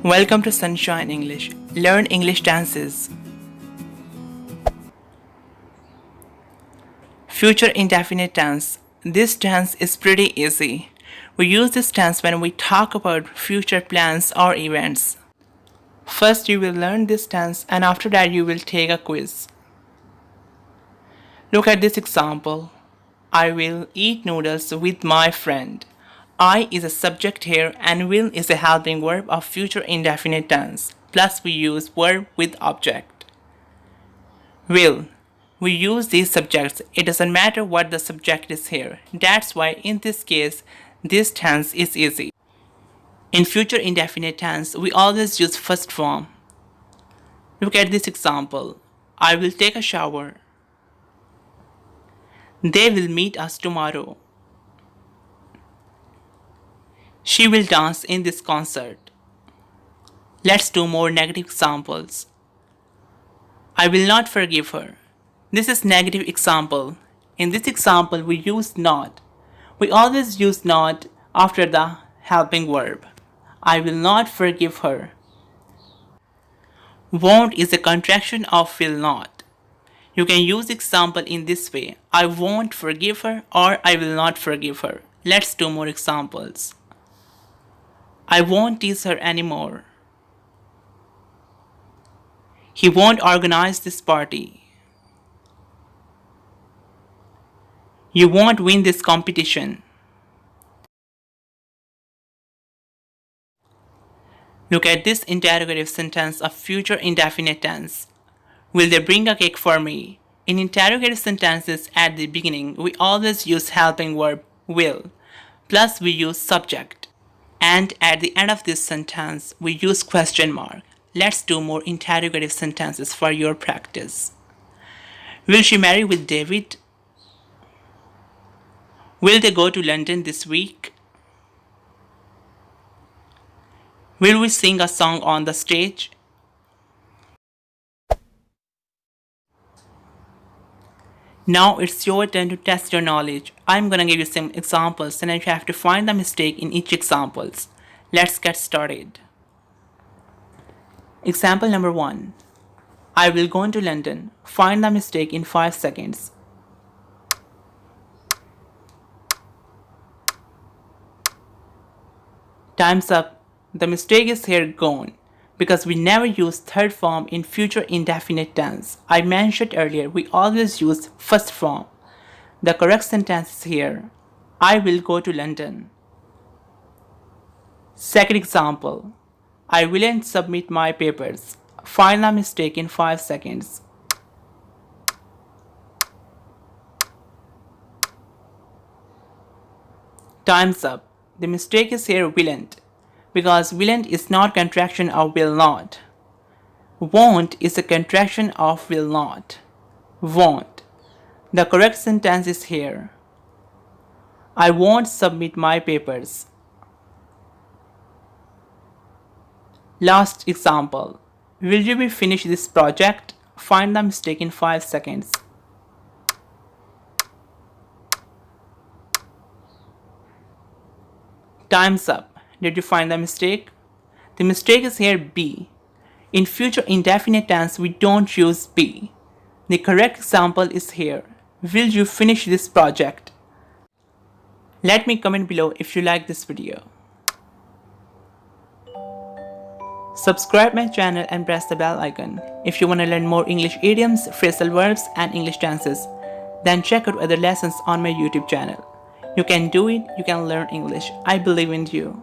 Welcome to Sunshine English. Learn English tenses. Future indefinite tense. This tense is pretty easy. We use this tense when we talk about future plans or events. First, you will learn this tense, and after that, you will take a quiz. Look at this example. I will eat noodles with my friend. I is a subject here and will is a helping verb of future indefinite tense. Plus we use verb with object. Will. We use these subjects. It doesn't matter what the subject is here. That's why in this case, this tense is easy. In future indefinite tense, we always use first form. Look at this example. I will take a shower. They will meet us tomorrow. She will dance in this concert. Let's do more negative examples. I will not forgive her. This is negative example. In this example, we use not. We always use not after the helping verb. I will not forgive her. Won't is a contraction of will not. You can use example in this way. I won't forgive her or I will not forgive her. Let's do more examples. I won't tease her anymore. He won't organize this party. You won't win this competition. Look at this interrogative sentence of future indefinite tense. Will they bring a cake for me? In interrogative sentences at the beginning, we always use helping verb will, plus we use subject. And at the end of this sentence, we use question mark. Let's do more interrogative sentences for your practice. Will she marry with David? Will they go to London this week? Will we sing a song on the stage? Now it's your turn to test your knowledge. I'm gonna give you some examples and you have to find the mistake in each example. Let's get started. Example number 1. I will go to London. Find the mistake in 5 seconds. Time's up. The mistake is here gone because we never use third form in future indefinite tense. I mentioned earlier we always use first form. The correct sentence is here. I will go to London. Second example. I willn't submit my papers. Find the mistake in 5 seconds. Time's up. The mistake is here willn't, because willn't is not contraction of will not. Won't is a contraction of will not. Won't. The correct sentence is here. I won't submit my papers. Last example. Will you be finished this project? Find the mistake in 5 seconds. Time's up. Did you find the mistake? The mistake is here be. In future indefinite tense, we don't use be. The correct example is here. Will you finish this project? Let me comment below if you like this video. Subscribe my channel and press the bell icon. If you want to learn more English idioms, phrasal verbs and English tenses, then check out other lessons on my YouTube channel. You can do it, you can learn English. I believe in you.